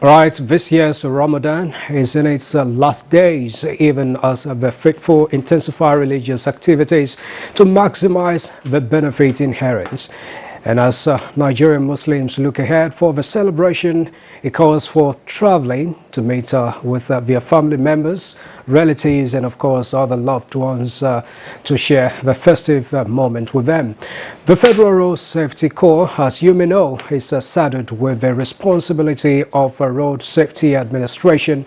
Right, this year's Ramadan is in its last days, even as the faithful intensify religious activities to maximize the benefit inherent. And as Nigerian Muslims look ahead for the celebration, it calls for traveling to meet with their family members, relatives, and of course other loved ones to share the festive moment with them. The Federal Road Safety Corps, as you may know, is saddled with the responsibility of road safety administration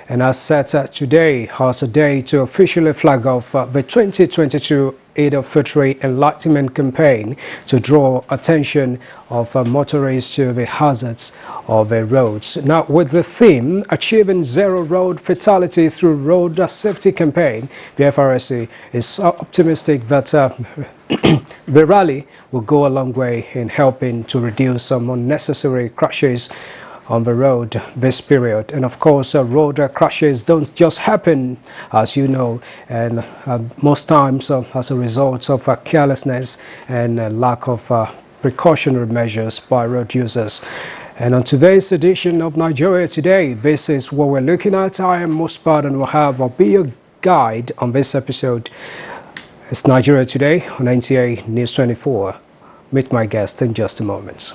and has set today as a day to officially flag off the 2022 Eid al-Fitr Enlightenment Campaign to draw attention of motorists to the hazards of the roads. Now, with the theme, Achieving Zero Road Fatality Through Road Safety Campaign, the FRSC is optimistic that the rally will go a long way in helping to reduce some unnecessary crashes on the road this period. And of course, road crashes don't just happen, as you know, and most times as a result of carelessness and lack of precautionary measures by road users. And on today's edition of Nigeria Today, this is what we're looking at. I am Muspad and I'll be your guide on this episode. It's Nigeria Today on NTA News 24. Meet my guest in just a moment.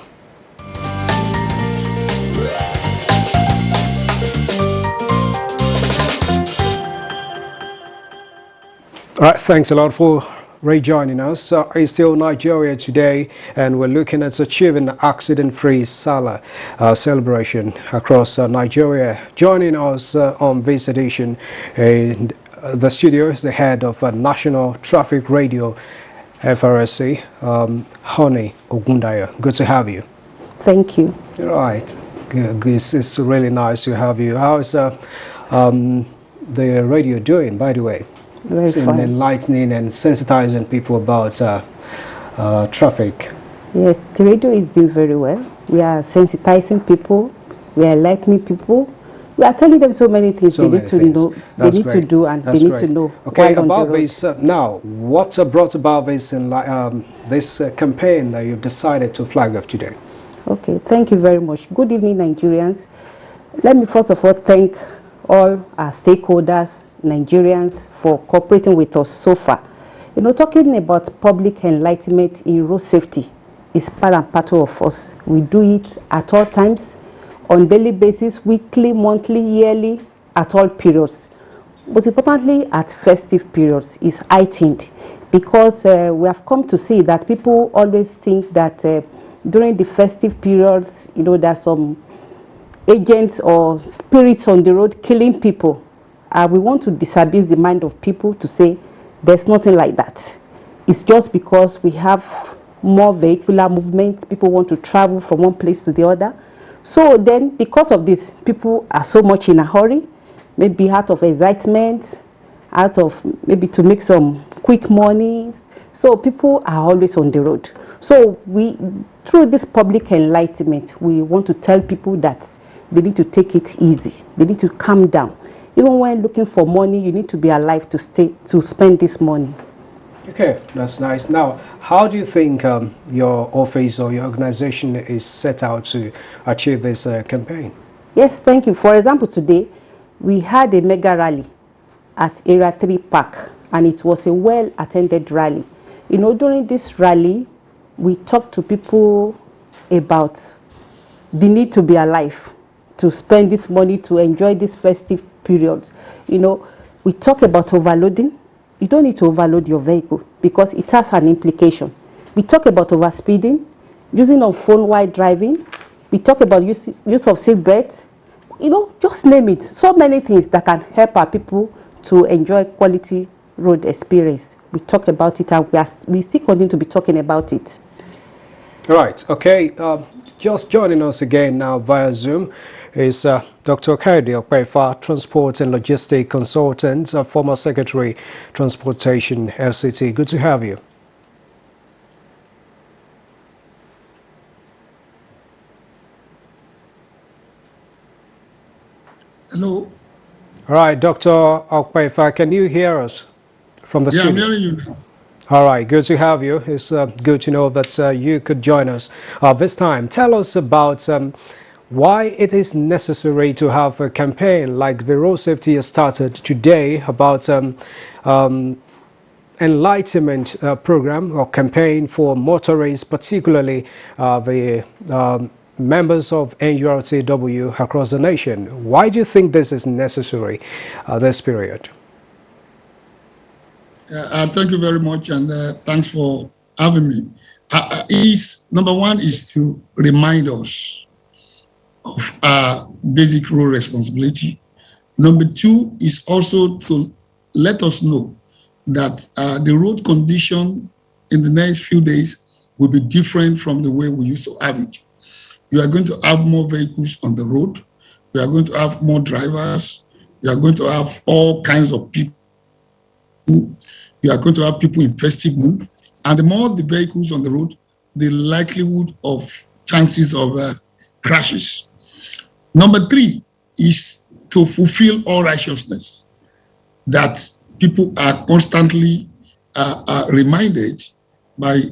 All right, thanks a lot for rejoining us. It's still Nigeria Today, and we're looking at achieving accident-free Salah celebration across Nigeria. Joining us on this edition in the studio is the head of National Traffic Radio, FRSC, Honey Ogundaya. Good to have you. Thank you. All right, it's really nice to have you. How is the radio doing, by the way? Very fine. Enlightening and sensitizing people about traffic. Yes, the radio is doing very well. We are sensitizing people. We are enlightening people. We are telling them so many things they need to know, they need to do, and they need to know. Okay, about this now, what brought about this this campaign that you've decided to flag off today? Okay, thank you very much. Good evening, Nigerians. Let me first of all thank all our stakeholders, Nigerians, for cooperating with us so far. You know, talking about public enlightenment in road safety is part and parcel of us. We do it at all times, on daily basis, weekly, monthly, yearly, at all periods. Most importantly, at festive periods is heightened, because we have come to see that people always think that during the festive periods, you know, there's some agents or spirits on the road killing people. We want to disabuse the mind of people to say there's nothing like that. It's just because we have more vehicular movement. People want to travel from one place to the other. So then, because of this, people are so much in a hurry, maybe out of excitement, out of maybe to make some quick money. So people are always on the road. So through this public enlightenment, we want to tell people that they need to take it easy. They need to calm down. Even when looking for money, you need to be alive to spend this money. Okay, that's nice. Now, how do you think your office or your organization is set out to achieve this campaign? Yes, thank you. For example, today we had a mega rally at Area 3 Park, and it was a well-attended rally. You know, during this rally, we talked to people about the need to be alive, to spend this money, to enjoy this festive period. You know, we talk about overloading. You don't need to overload your vehicle because it has an implication. We talk about overspeeding, using of phone while driving. We talk about use of seat belts. You know, just name it. So many things that can help our people to enjoy quality road experience. We talk about it, and we still continue to be talking about it. All right. Okay. Just joining us again now via Zoom is Dr. Kaide Okpefa, Transport and Logistic Consultant, former Secretary, Transportation, FCT. Good to have you. Hello. All right, Dr. Okpefa, can you hear us from the studio? Yeah, I'm hearing you. All right, good to have you. It's good to know that you could join us this time. Tell us about why it is necessary to have a campaign like the road safety has started today about enlightenment program or campaign for motorists, particularly the members of NURTW across the nation. Why do you think this is necessary this period? Thank you very much, and thanks for having me. Number one is to remind us of our basic role responsibility. Number two is also to let us know that the road condition in the next few days will be different from the way we used to have it. You are going to have more vehicles on the road. You are going to have more drivers. You are going to have all kinds of people. You are going to have people in festive mood. And the more the vehicles on the road, the likelihood of chances of crashes. Number three is to fulfill all righteousness, that people are constantly reminded by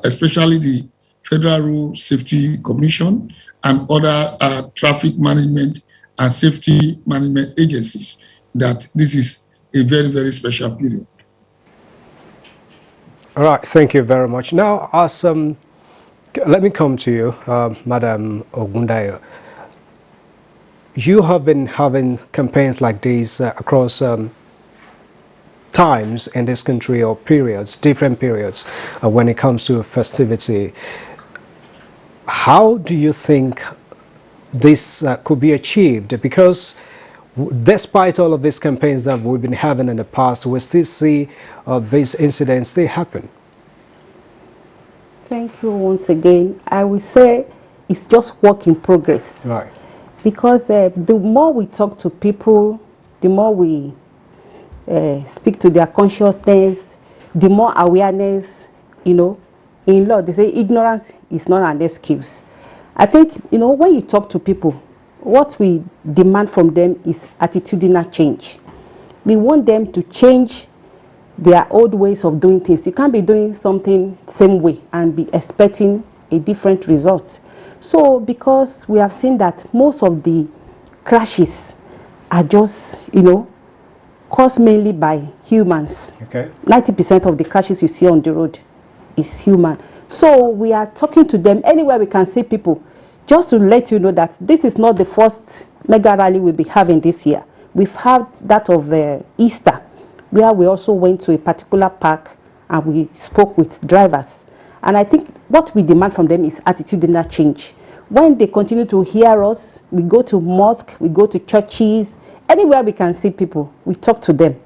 especially the Federal Road Safety Commission and other traffic management and safety management agencies that this is a very, very special period. All right, thank you very much. Now, let me come to you, Madam Ogundayo. You have been having campaigns like these across times in this country, or periods, different periods, when it comes to festivity. How do you think this could be achieved? Because despite all of these campaigns that we've been having in the past, we still see these incidents, they happen. Thank you once again. I will say it's just work in progress. Right. Because the more we talk to people, the more we speak to their consciousness, the more awareness, you know. In law, they say ignorance is not an excuse. I think, you know, when you talk to people, what we demand from them is attitudinal change. We want them to change their old ways of doing things. You can't be doing something same way and be expecting a different result. So because we have seen that most of the crashes are just, you know, caused mainly by humans. Okay. 90% of the crashes you see on the road is human. So we are talking to them anywhere we can see people, just to let you know that this is not the first mega rally we'll be having this year. We've had that of Easter, where we also went to a particular park and we spoke with drivers. And I think what we demand from them is attitudinal change. When they continue to hear us, we go to mosque, we go to churches, anywhere we can see people, we talk to them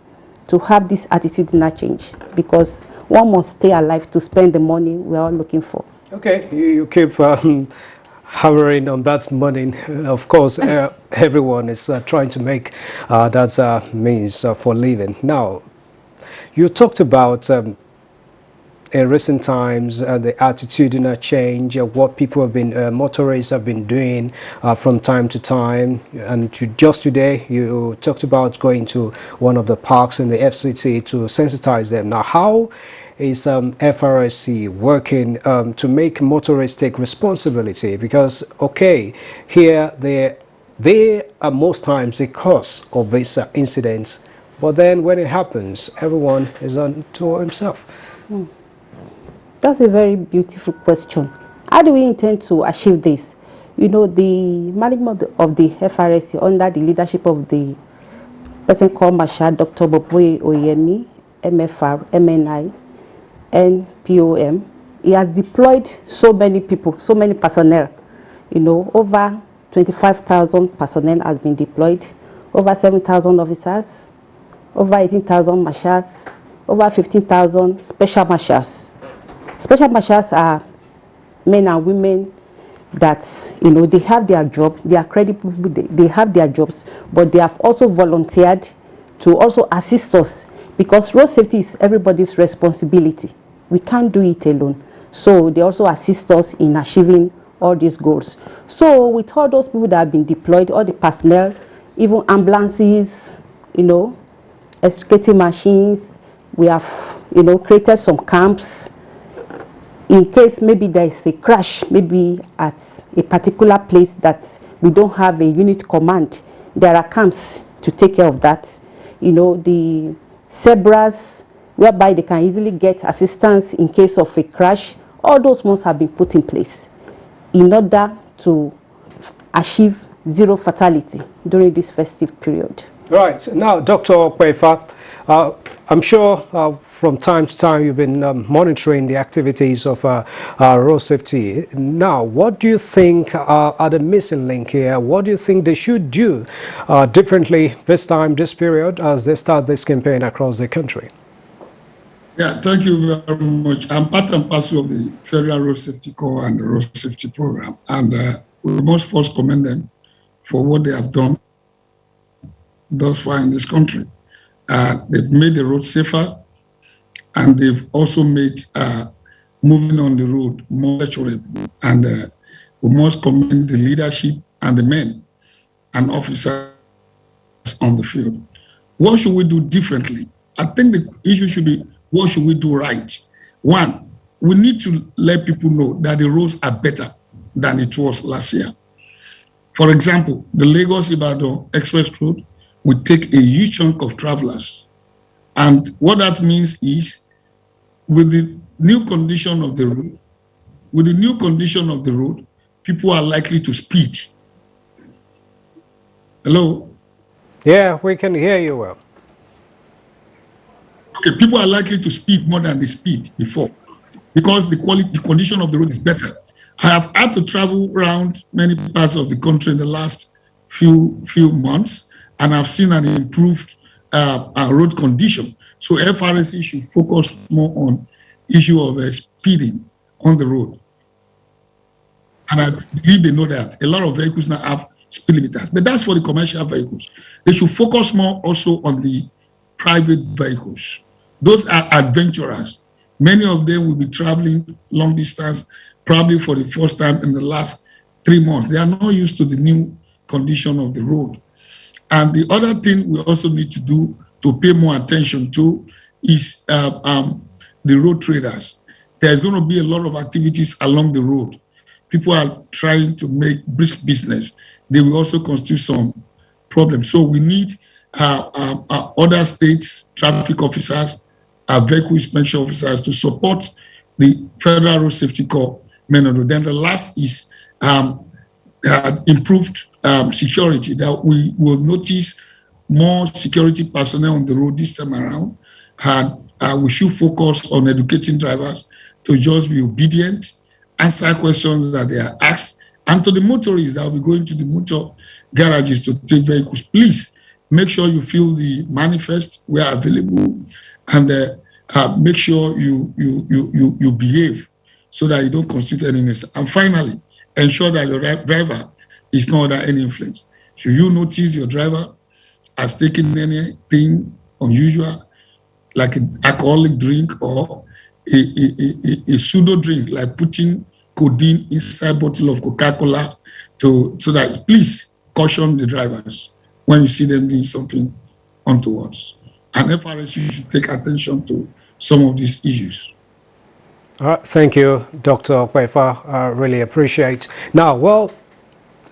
to have this attitudinal change, because one must stay alive to spend the money we're all looking for. Okay, you keep hammering on that money. Of course, everyone is trying to make that means for living. Now, you talked about in recent times the attitudinal change, what people have been, motorists have been doing from time to time. And just today, you talked about going to one of the parks in the FCT to sensitize them. Now, how is FRSC working to make motorists take responsibility? Because, okay, here they are most times the cause of these incidents, but then when it happens, everyone is on to himself. That's a very beautiful question. How do we intend to achieve this? You know, the management of the FRSC under the leadership of the person called Marshal Dr. Boboe Oyemi, MFR, MNI, NPOM, he has deployed so many people, so many personnel. You know, over 25,000 personnel has been deployed, over 7,000 officers, over 18,000 marshals, over 15,000 special marshals. Special marshals are men and women that, you know, they have their job, they are credible, they have their jobs, but they have also volunteered to also assist us, because road safety is everybody's responsibility. We can't do it alone. So they also assist us in achieving all these goals. So with all those people that have been deployed, all the personnel, even ambulances, you know, excavating machines, we have, you know, created some camps. in case maybe there is a crash, maybe at a particular place that we don't have a unit command, there are camps to take care of that. You know, the zebras, whereby they can easily get assistance in case of a crash, all those must have been put in place in order to achieve zero fatality during this festive period. Right. Now, Dr. Okwefa, I'm sure from time to time you've been monitoring the activities of road safety. Now, what do you think are the missing link here? What do you think they should do differently this time, this period, as they start this campaign across the country? Yeah, thank you very much. I'm part and parcel of the Federal Road Safety Corps and the Road Safety Program, and we must first commend them for what they have done thus far in this country. They've made the road safer, and they've also made moving on the road more pleasurable. And we must commend the leadership and the men and officers on the field. What should we do differently? I think the issue should be, what should we do right? One, we need to let people know that the roads are better than it was last year. For example, the Lagos-Ibadan Express Road will take a huge chunk of travelers. And what that means is, with the new condition of the road, people are likely to speed. Hello? Yeah, we can hear you well. Okay, people are likely to speed more than they speed before because the condition of the road is better. I have had to travel around many parts of the country in the last few months, and I've seen an improved road condition. So FRSC should focus more on issue of speeding on the road. And I believe they know that. A lot of vehicles now have speed limiters, but that's for the commercial vehicles. They should focus more also on the private vehicles. Those are adventurers. Many of them will be traveling long distance, probably for the first time in the last 3 months. They are not used to the new condition of the road. And the other thing we also need to do to pay more attention to is the road traders. There's going to be a lot of activities along the road. People are trying to make brisk business. They will also constitute some problems. So we need other states, traffic officers, vehicle inspection officers to support the Federal Road Safety Corps men on road. Then the last is improved security, that we will notice more security personnel on the road this time around. We should focus on educating drivers to just be obedient, answer questions that they are asked, and to the motorists that will be going to the motor garages to take vehicles. Please make sure you fill the manifest where available, and make sure you behave so that you don't constitute any mess. And finally, ensure that your driver is not under any influence. Should you notice your driver has taken anything unusual, like an alcoholic drink or a pseudo drink, like putting codeine inside a bottle of Coca-Cola, so that please caution the drivers when you see them doing something untoward. And FRSU should take attention to some of these issues. All right, thank you, Dr. Okwefa. I really appreciate. Now, well,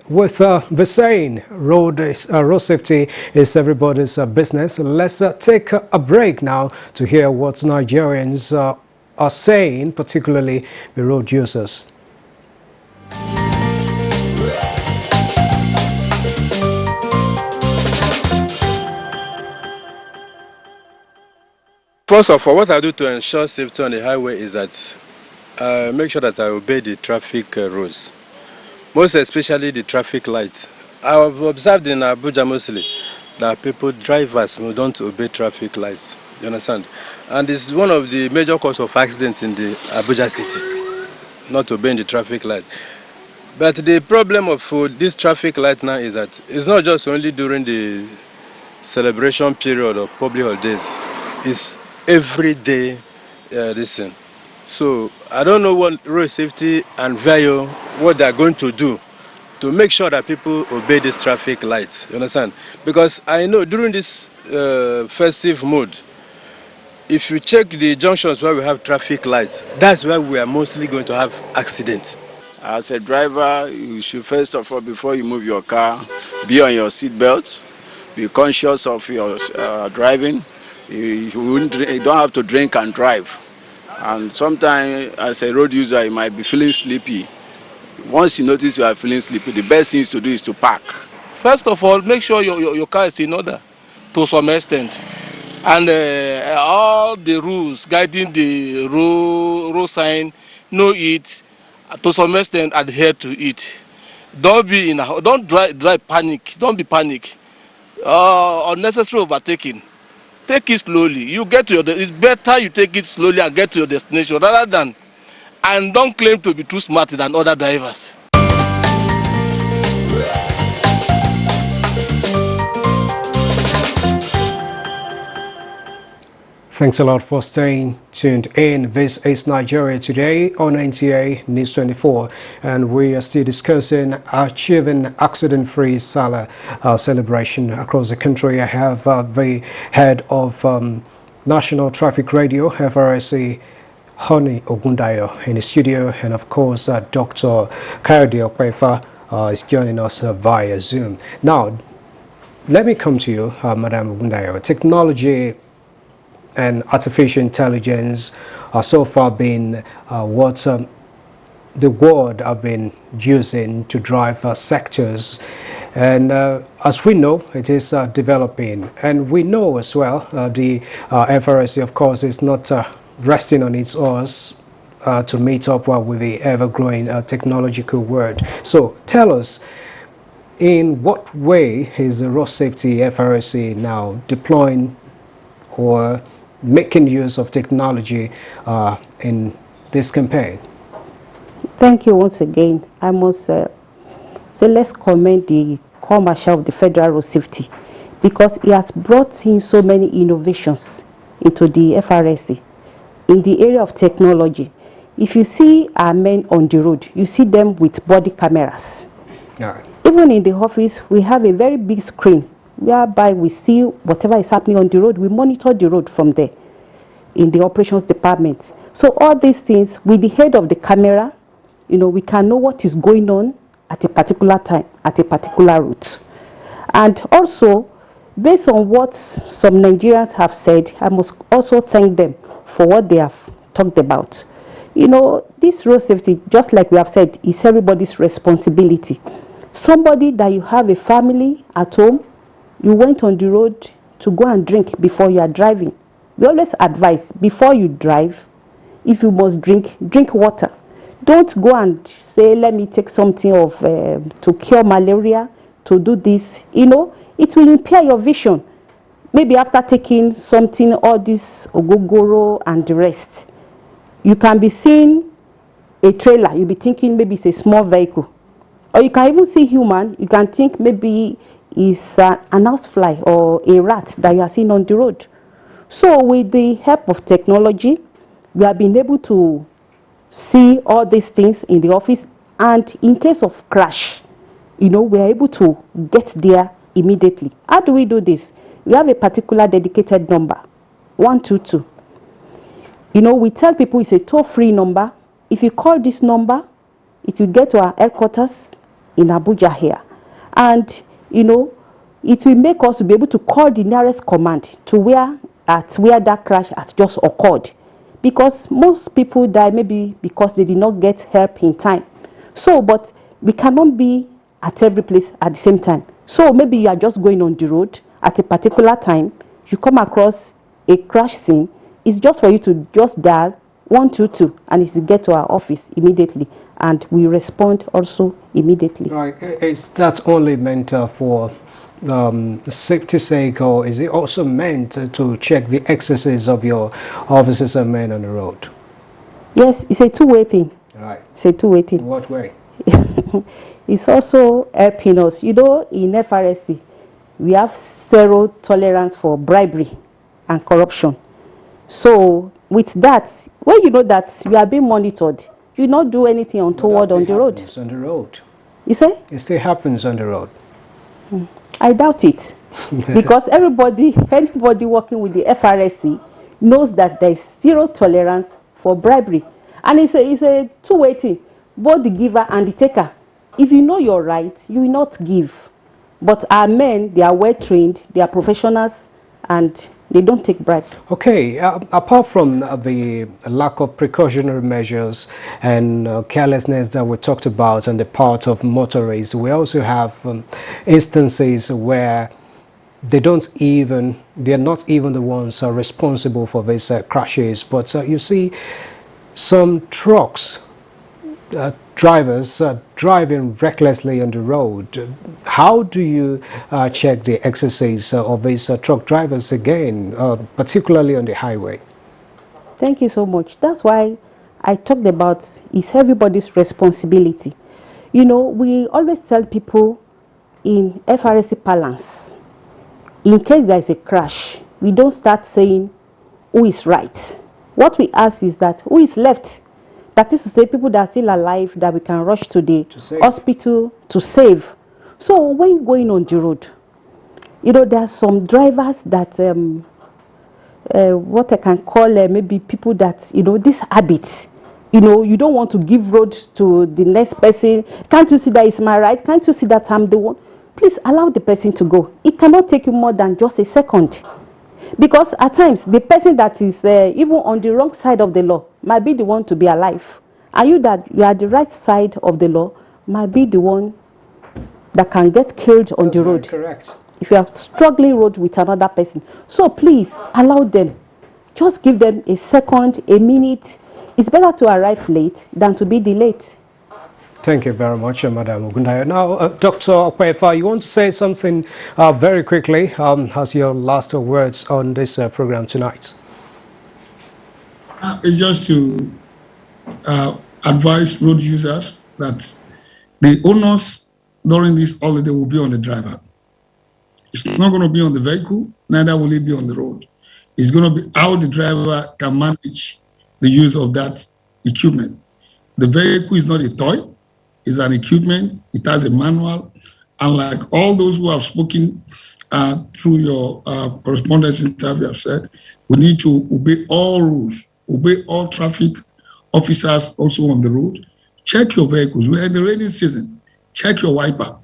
with the saying, road safety is everybody's business, let's take a break now to hear what Nigerians are saying, particularly the road users. First of all, what I do to ensure safety on the highway is that I make sure that I obey the traffic rules, most especially the traffic lights. I have observed in Abuja mostly that drivers don't obey traffic lights. You understand? And it's one of the major causes of accidents in the Abuja city, not obeying the traffic light. But the problem of this traffic light now is that it's not just only during the celebration period of public holidays. It's every day listen. So I don't know what road safety and VIO, what they're going to do to make sure that people obey this traffic lights. You understand? Because I know during this festive mood, if you check the junctions where we have traffic lights, that's where we are mostly going to have accidents. As a driver, you should first of all, before you move your car, be on your seat belt, be conscious of your driving. You don't have to drink and drive. And sometimes, as a road user, you might be feeling sleepy. Once you notice you are feeling sleepy, the best thing to do is to park. First of all, make sure your car is in order to some extent. And all the rules guiding the road sign, know it, to some extent adhere to it. Don't drive panic. Don't be panic. Unnecessary overtaking. Take it slowly. You get to it's better you take it slowly and get to your destination rather than, and don't claim to be too smart than other drivers. Thanks a lot for staying tuned in. This is Nigeria Today on NTA News 24, and we are still discussing achieving accident-free Salah celebration across the country. I have the head of National Traffic Radio, FRSC, Honey Ogundayo, in the studio, and of course Dr. Kayode Okwefa is joining us via Zoom. Now, let me come to you, Madam Ogundayo. Technology and artificial intelligence are so far been what the world have been using to drive sectors, and as we know, it is developing, and we know as well the FRSC, of course, is not resting on its oars to meet up with the ever-growing technological world. So tell us, in what way is the road safety FRSC now deploying or making use of technology in this campaign? Thank you once again. I must say let's commend the Corps Marshal of the Federal Road Safety, because he has brought in so many innovations into the FRSC in the area of technology. If you see our men on the road, you see them with body cameras. Yeah. Even in the office, we have a very big screen whereby we see whatever is happening on the road. We monitor the road from there in the operations department. So all these things, with the head of the camera, we can know what is going on at a particular time, at a particular route. And also, based on what some Nigerians have said, I must also thank them for what they have talked about. This road safety, just like we have said, is everybody's responsibility. Somebody that you have a family at home, you went on the road to go and drink before you are driving. We always advise, before you drive, if you must drink water. Don't go and say, let me take something to cure malaria, to do this. It will impair your vision. Maybe after taking something, all this ogogoro and the rest, you can be seeing a trailer. You'll be thinking maybe it's a small vehicle. Or you can even see human. You can think maybe it's an housefly or a rat that you are seeing on the road. So with the help of technology, we have been able to see all these things in the office, and in case of crash, we are able to get there immediately. How do we do this? We have a particular dedicated number, 122. We tell people it's a toll-free number. If you call this number, it will get to our headquarters in Abuja here. And, it will make us be able to call the nearest command to where that crash has just occurred. Because most people die maybe because they did not get help in time. So, but we cannot be at every place at the same time. So maybe you are just going on the road at a particular time, you come across a crash scene, it's just for you to just dial 122 and it will get to our office immediately, and we respond also immediately. Right. Is that only meant for safety's sake, or is it also meant to check the excesses of your officers and men on the road? Yes, it's a two-way thing. Right. It's a two-way thing. In what way? It's also helping us. In FRSC, we have zero tolerance for bribery and corruption. So with that, when you know that you are being monitored, you not do anything untoward on the road. On the road. You say? It still happens on the road. I doubt it. Because anybody working with the FRSC, knows that there is zero tolerance for bribery. And it's a two-way thing, both the giver and the taker. If you know your right, you will not give. But our men, they are well trained, they are professionals, and they don't take bribe. Okay, apart from the lack of precautionary measures and carelessness that we talked about on the part of motorists, we also have instances where they're not even the ones responsible for these crashes. But you see some trucks drivers driving recklessly on the road. How do you check the exercise of these truck drivers again, particularly on the highway? Thank you so much. That's why I talked about it's everybody's responsibility. You know, we always tell people in FRSC balance, in case there is a crash, we don't start saying who is right. What we ask is that who is left? That is to say, people that are still alive that we can rush to the hospital to save. So when going on the road, you know, there are some drivers that, what I can call maybe people that, you know, this habit, you know, you don't want to give road to the next person. Can't you see that it's my right? Can't you see that I'm the one? Please allow the person to go. It cannot take you more than just a second. Because at times, the person that is even on the wrong side of the law might be the one to be alive. And you that you are the right side of the law might be the one that can get killed on the road. Correct. If you are struggling road with another person. So please, allow them. Just give them a second, a minute. It's better to arrive late than to be delayed. Thank you very much, Madam Ogundayo. Now, Dr. Okwefa, you want to say something very quickly as your last words on this program tonight? It's just to advise road users that the onus during this holiday will be on the driver. It's not going to be on the vehicle, neither will it be on the road. It's going to be how the driver can manage the use of that equipment. The vehicle is not a toy. It's an equipment, it has a manual, and like all those who have spoken through your correspondence interview have said, we need to obey all rules, obey all traffic officers also on the road. Check your vehicles. We're in the rainy season. Check your wiper.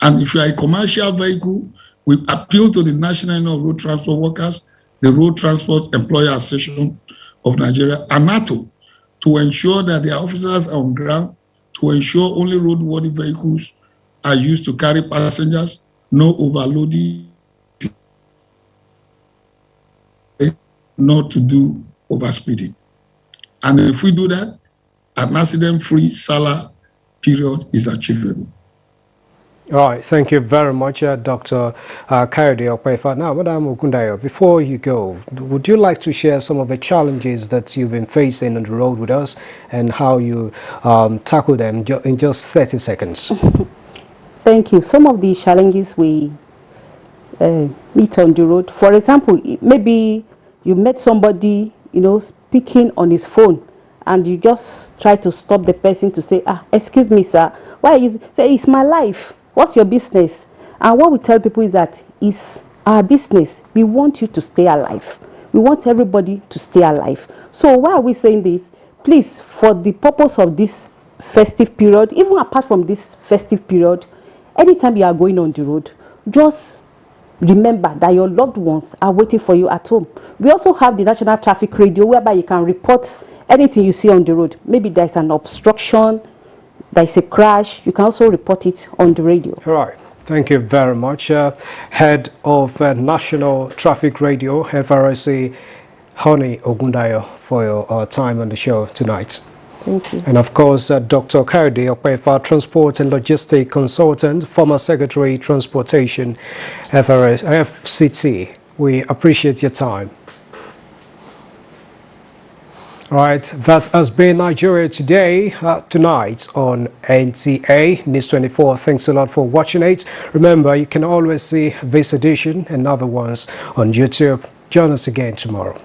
And if you are a commercial vehicle, we appeal to the National Union of Road Transport Workers, the Road Transport Employer Association of Nigeria, and NATO, to ensure that their officers are on ground, to ensure only roadworthy vehicles are used to carry passengers, no overloading, not to do overspeeding. And if we do that, an accident-free SALA period is achievable. All right, thank you very much, Dr. Kayode Okwefa. Now, Madam Ogundayo, before you go, would you like to share some of the challenges that you've been facing on the road with us and how you tackle them in just 30 seconds? Thank you. Some of the challenges we meet on the road, for example, maybe you met somebody, you know, speaking on his phone, and you just try to stop the person to say, excuse me, sir, why are you say, it's my life. What's your business? And what we tell people is that it's our business. We want you to stay alive. We want everybody to stay alive. So why are we saying this? Please, for the purpose of this festive period, even apart from this festive period, anytime you are going on the road, just remember that your loved ones are waiting for you at home. We also have the National Traffic Radio, whereby you can report anything you see on the road. Maybe there's an obstruction, there's a crash, you can also report it on the radio. All right. Thank you very much. Head of National Traffic Radio, FRSC, Honey Ogundayo, for your time on the show tonight. Thank you. And of course, Dr. Kayode Okwefa, Transport and Logistic Consultant, former Secretary Transportation, FCT. We appreciate your time. All right, that has been Nigeria Today, tonight on NTA News 24. Thanks a lot for watching it. Remember, you can always see this edition and other ones on YouTube. Join us again tomorrow.